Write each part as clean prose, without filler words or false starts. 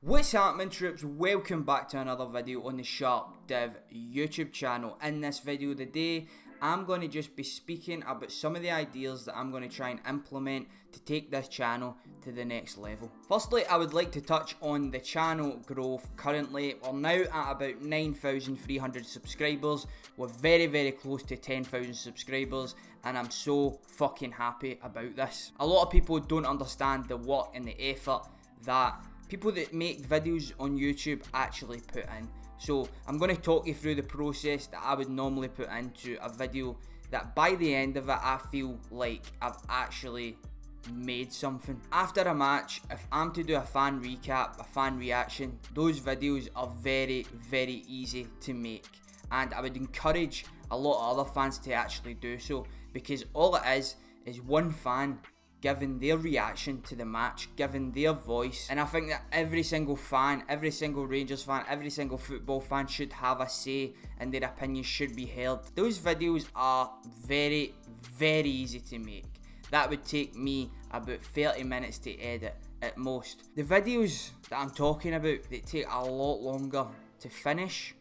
What's happening, troops? Welcome back to another video on the Sharp Dev YouTube channel. In this video today, I'm going to just be speaking about some of the ideas that I'm going to try and implement to take this channel to the next level. Firstly, I would like to touch on the channel growth. Currently, we're now at about 9,300 subscribers. We're very close to 10,000 subscribers, and I'm so fucking happy about this. A lot of people don't understand the work and the effort that people that make videos on YouTube actually put in. So I'm going to talk you through the process that I would normally put into a video that by the end of it I feel like I've actually made something. After a match, if I'm to do a fan recap, a fan reaction, those videos are very easy to make, and I would encourage a lot of other fans to actually do so, because all it is one fan giving their reaction to the match, giving their voice. And I think that every single fan, every single Rangers fan, every single football fan should have a say, and their opinion should be heard. Those videos are very easy to make. That would take me about 30 minutes to edit at most. The videos that I'm talking about that take a lot longer to finish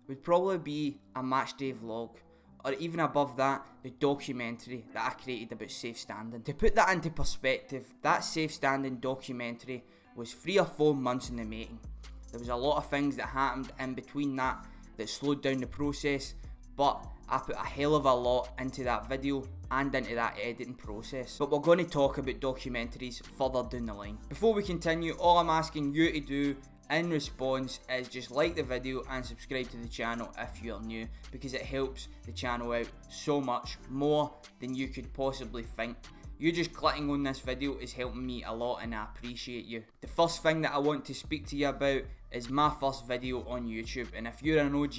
would probably be a matchday vlog, or even above that, the documentary that I created about Safe Standing. To put that into perspective, that Safe Standing documentary was 3 or 4 months in the making. There was a lot of things that happened in between that slowed down the process, but I put a hell of a lot into that video and into that editing process. But we're going to talk about documentaries further down the line. Before we continue, all I'm asking you to do in response is just like the video and subscribe to the channel if you're new, because it helps the channel out so much more than you could possibly think. You just clicking on this video is helping me a lot, and I appreciate you. The first thing that I want to speak to you about is my first video on YouTube, and if you're an OG,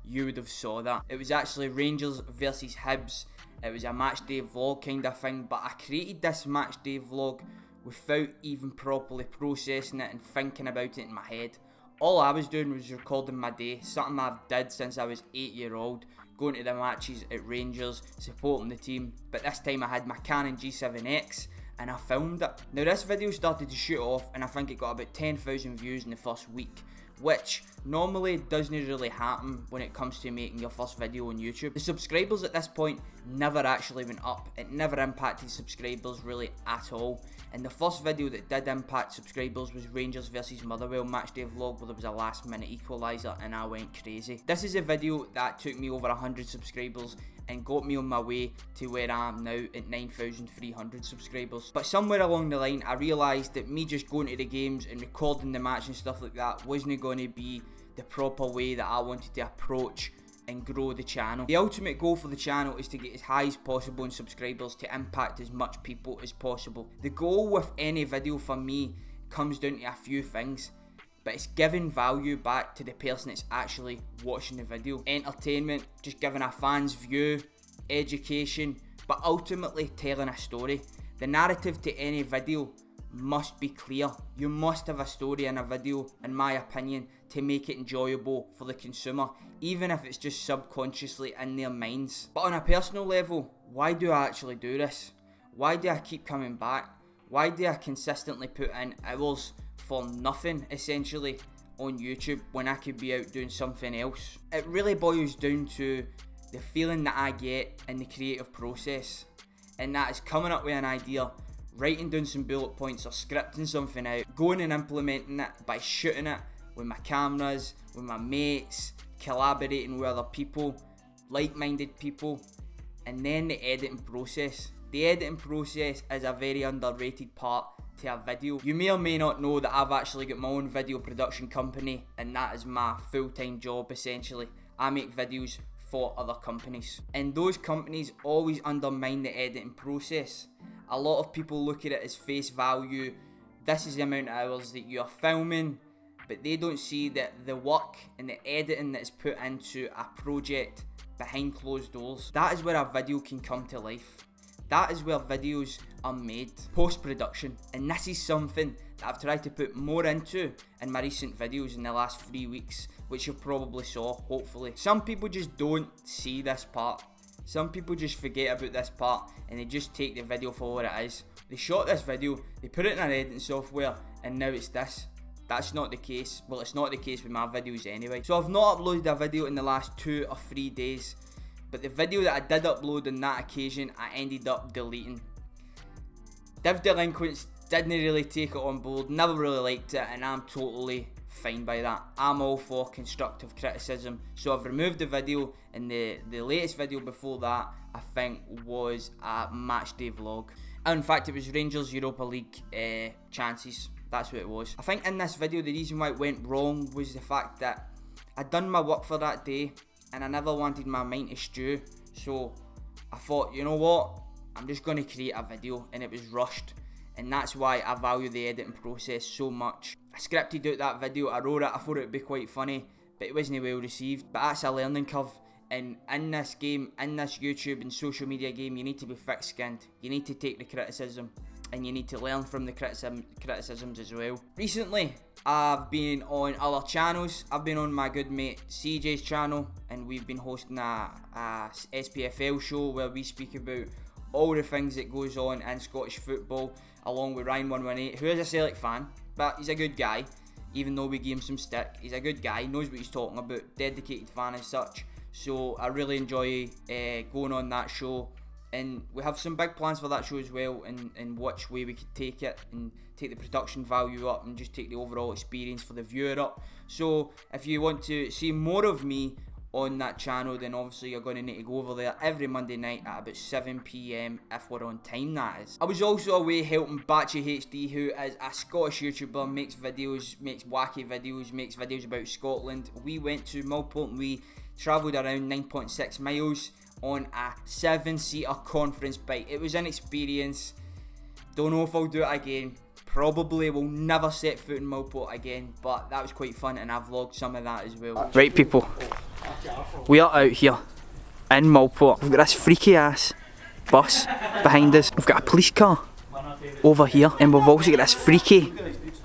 you would have saw that. It was actually Rangers versus Hibs. It was a match day vlog kind of thing, but I created this match day vlog without even properly processing it and thinking about it in my head. All I was doing was recording my day, something I've did since I was 8-year-old, going to the matches at Rangers, supporting the team. But this time I had my Canon G7X and I filmed it. Now this video started to shoot off, and I think it got about 10,000 views in the first week, which normally doesn't really happen when it comes to making your first video on YouTube. The subscribers at this point never actually went up. It never impacted subscribers really at all. And the first video that did impact subscribers was Rangers vs Motherwell matchday vlog, where there was a last minute equaliser and I went crazy. This is a video that took me over 100 subscribers and got me on my way to where I am now at 9,300 subscribers. But somewhere along the line I realised that me just going to the games and recording the match and stuff like that wasn't going to be the proper way that I wanted to approach and grow the channel. The ultimate goal for the channel is to get as high as possible in subscribers to impact as much people as possible. The goal with any video for me comes down to a few things, but it's giving value back to the person that's actually watching the video. Entertainment, just giving a fan's view, education, but ultimately telling a story. The narrative to any video must be clear. You must have a story in a video, in my opinion, to make it enjoyable for the consumer, even if it's just subconsciously in their minds. But on a personal level, why do I actually do this? Why do I keep coming back? Why do I consistently put in hours for nothing, essentially, on YouTube when I could be out doing something else? It really boils down to the feeling that I get in the creative process, and that is coming up with an idea, writing down some bullet points or scripting something out, going and implementing it by shooting it with my cameras, with my mates, collaborating with other people, like-minded people, and then the editing process. The editing process is a very underrated part to a video. You may or may not know that I've actually got my own video production company, and that is my full-time job essentially. I make videos for other companies, and those companies always undermine the editing process. A lot of people look at it as face value. This is the amount of hours that you're filming, but they don't see that the work and the editing that is put into a project behind closed doors. That is where a video can come to life. That is where videos are made. Post-production. And this is something that I've tried to put more into in my recent videos in the last 3 weeks, which you probably saw, hopefully. Some people just don't see this part. Some people just forget about this part and they just take the video for what it is. They shot this video, they put it in an editing software, and now it's this. That's not the case. Well, it's not the case with my videos anyway. So I've not uploaded a video in the last 2 or 3 days, but the video that I did upload on that occasion, I ended up deleting. Div Delinquents didn't really take it on board, never really liked it, and I'm totally fine by that. I'm all for constructive criticism. So I've removed the video, and the latest video before that, I think, was a matchday vlog. In fact, it was Rangers Europa League chances. That's what it was. I think in this video, the reason why it went wrong was the fact that I'd done my work for that day and I never wanted my mind to stew. So I thought, you know what? I'm just going to create a video, and it was rushed. And that's why I value the editing process so much. I scripted out that video, I wrote it, I thought it would be quite funny, but it wasn't well received. But that's a learning curve. And in this game, in this YouTube and social media game, you need to be thick-skinned. You need to take the criticism, and you need to learn from the criticisms as well. Recently, I've been on other channels. I've been on my good mate CJ's channel, and we've been hosting a SPFL show where we speak about all the things that goes on in Scottish football, along with Ryan118, who is a Celtic fan, but he's a good guy. Even though we gave him some stick, he's a good guy, knows what he's talking about, dedicated fan as such. So I really enjoy going on that show, and we have some big plans for that show as well, and which way we could take it and take the production value up and just take the overall experience for the viewer up. So if you want to see more of me on that channel, then obviously you're going to need to go over there every Monday night at about 7 PM if we're on time, that is. I was also away helping Batchy HD, who is a Scottish YouTuber, makes videos, makes wacky videos, makes videos about Scotland. We went to Millport and we travelled around 9.6 miles on a 7-seater conference bike. It was an experience. Don't know if I'll do it again. Probably will never set foot in Millport again, but that was quite fun, and I vlogged some of that as well. Right, people, we are out here in Millport. We've got this freaky ass bus behind us. We've got a police car over here, and we've also got this freaky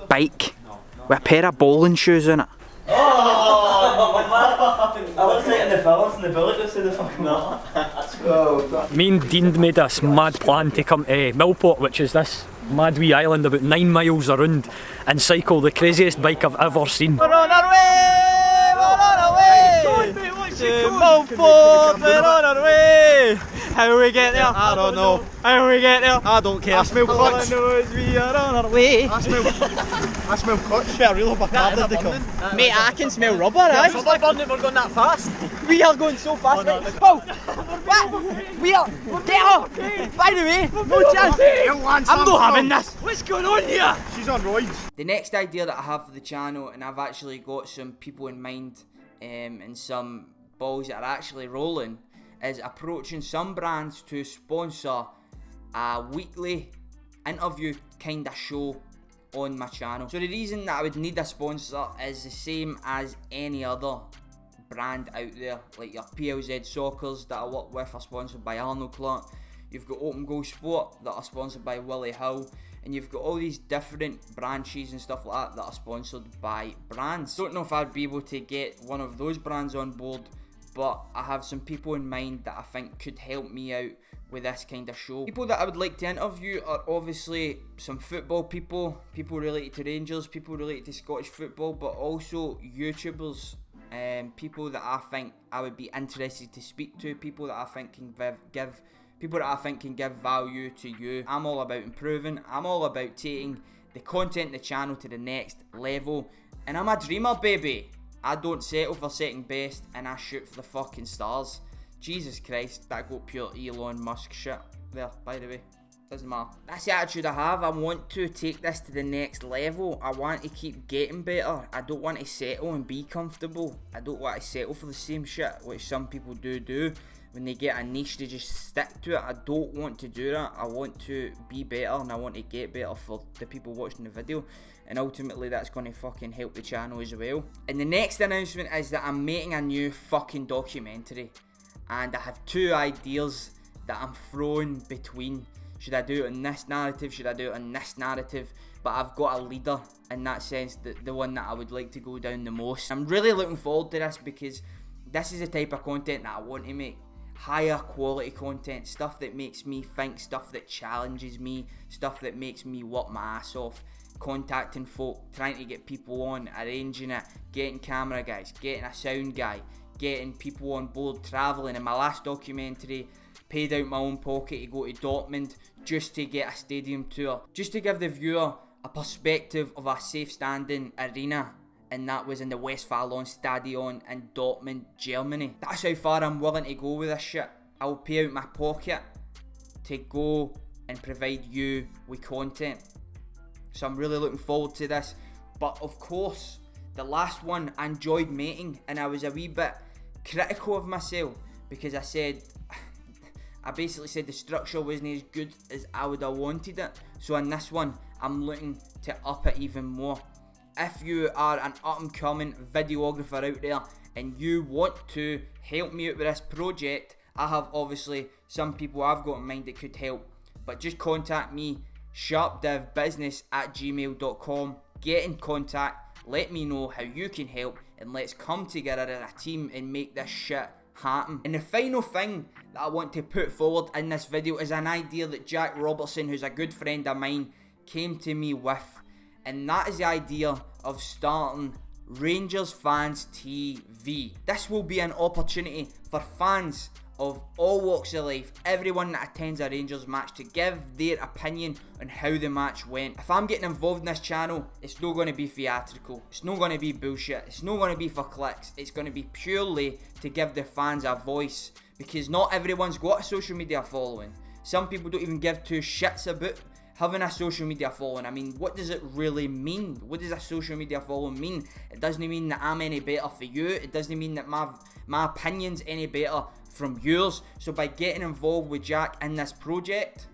bike with a pair of bowling shoes in it. I was in the fellas and the bullet just said the fucking that. Me and Dean made this mad plan to come to Millport, which is this mad wee island about 9 miles around, and cycle the craziest bike I've ever seen. We're on our way! We're on our way! To Millport! We're on our way! How do we get there? I don't know. How do we get there? I don't care. I smell clutch. All I know is we are on our way. I smell clutch. Yeah, real bastard they come. Mate, I can smell rubber, eh? Rubber burning, we're going that fast. We are going so fast, mate. Oh! What? We are. Get up! By the way, no chance. I'm not having this. What's going on here? She's on roids. The next idea that I have for the channel, and I've actually got some people in mind, and some balls that are actually rolling, is approaching some brands to sponsor a weekly interview kind of show on my channel. So the reason that I would need a sponsor is the same as any other brand out there, like your PLZ Soccers that I work with are sponsored by Arnold Clark. You've got Open Goal Sport that are sponsored by Willie Hill, and you've got all these different branches and stuff like that that are sponsored by brands. Don't know if I'd be able to get one of those brands on board, but I have some people in mind that I think could help me out with this kind of show. People that I would like to interview are obviously some football people, people related to Rangers, people related to Scottish football, but also YouTubers, people that I think I would be interested to speak to, people that I think can give value to you. I'm all about improving. I'm all about taking the content in the channel to the next level, and I'm a dreamer, baby. I don't settle for second best, and I shoot for the fucking stars. Jesus Christ, that got pure Elon Musk shit there, by the way. Doesn't matter. That's the attitude I have. I want to take this to the next level. I want to keep getting better. I don't want to settle and be comfortable. I don't want to settle for the same shit, which some people do. When they get a niche, they just stick to it. I don't want to do that. I want to be better, and I want to get better for the people watching the video. And ultimately, that's going to fucking help the channel as well. And the next announcement is that I'm making a new fucking documentary. And I have 2 ideas that I'm throwing between. Should I do it in this narrative? Should I do it in this narrative? But I've got a leader in that sense, the one that I would like to go down the most. I'm really looking forward to this because this is the type of content that I want to make. Higher quality content, stuff that makes me think, stuff that challenges me, stuff that makes me work my ass off. contacting folk, trying to get people on, arranging it, getting camera guys, getting a sound guy, getting people on board, travelling. In my last documentary, paid out my own pocket to go to Dortmund just to get a stadium tour, just to give the viewer a perspective of a safe standing arena, and that was in the Westfalenstadion in Dortmund, Germany. That's how far I'm willing to go with this shit. I'll pay out my pocket to go and provide you with content. So I'm really looking forward to this. But of course, the last one I enjoyed making, and I was a wee bit critical of myself because I basically said the structure wasn't as good as I would have wanted it. So in this one, I'm looking to up it even more. If you are an up and coming videographer out there and you want to help me out with this project, I have obviously some people I've got in mind that could help. But just contact me, sharpdevbusiness@gmail.com. Get in contact, let me know how you can help, and let's come together as a team and make this shit happen. And the final thing that I want to put forward in this video is an idea that Jack Robertson, who's a good friend of mine, came to me with, and that is the idea of starting Rangers Fans TV. This will be an opportunity for fans of all walks of life, everyone that attends a Rangers match, to give their opinion on how the match went. If I'm getting involved in this channel, it's not going to be theatrical, it's not going to be bullshit, it's not going to be for clicks, it's going to be purely to give the fans a voice, because not everyone's got a social media following. Some people don't even give two shits about having a social media following. I mean, what does it really mean? What does a social media following mean? It doesn't mean that I'm any better for you, it doesn't mean that my opinion's any better from yours. So by getting involved with Jack in this project,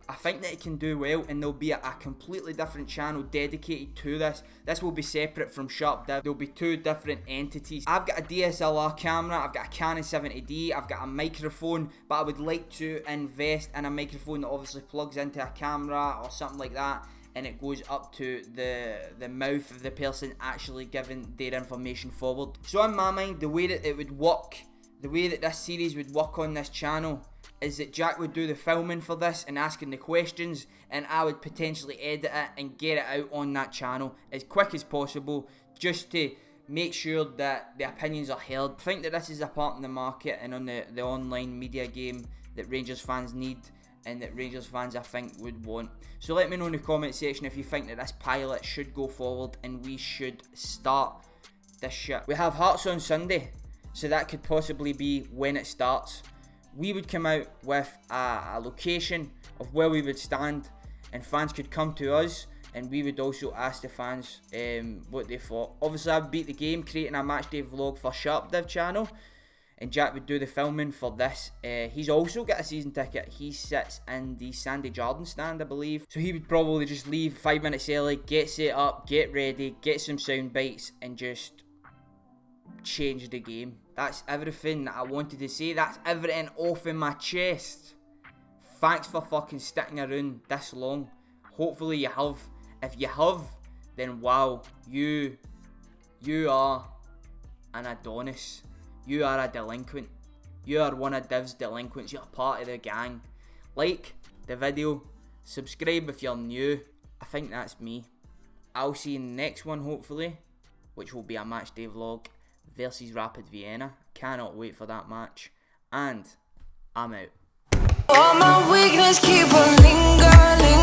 I think that it can do well, and there'll be a completely different channel dedicated to this. This will be separate from Sharp Dev. There'll be two different entities. I've got a DSLR camera, I've got a Canon 70D, I've got a microphone, but I would like to invest in a microphone that obviously plugs into a camera or something like that, and it goes up to the mouth of the person actually giving their information forward. So in my mind, the way that it would work, the way that this series would work on this channel, is that Jack would do the filming for this and asking the questions, and I would potentially edit it and get it out on that channel as quick as possible, just to make sure that the opinions are heard. I think that this is a part in the market and on the online media game that Rangers fans need, and that Rangers fans, I think, would want. So let me know in the comment section if you think that this pilot should go forward and we should start this shit. We have Hearts on Sunday, so that could possibly be when it starts. We would come out with a location of where we would stand, and fans could come to us, and we would also ask the fans what they thought. Obviously, I'd beat the game creating a matchday vlog for Sharp Dev channel, and Jack would do the filming for this. He's also got a season ticket. He sits in the Sandy Jardine stand, I believe. So he would probably just leave 5 minutes early, get set up, get ready, get some sound bites, and just change the game. That's everything that I wanted to say. That's everything off in my chest. Thanks for fucking sticking around this long. Hopefully you have. If you have, then wow, you are an Adonis. You are a delinquent. You are one of Div's delinquents. You're part of the gang. Like the video, subscribe if you're new. I think that's me. I'll see you in the next one, hopefully, which will be a match day vlog versus Rapid Vienna. Cannot wait for that match. And I'm out. All my weakness keep on lingering.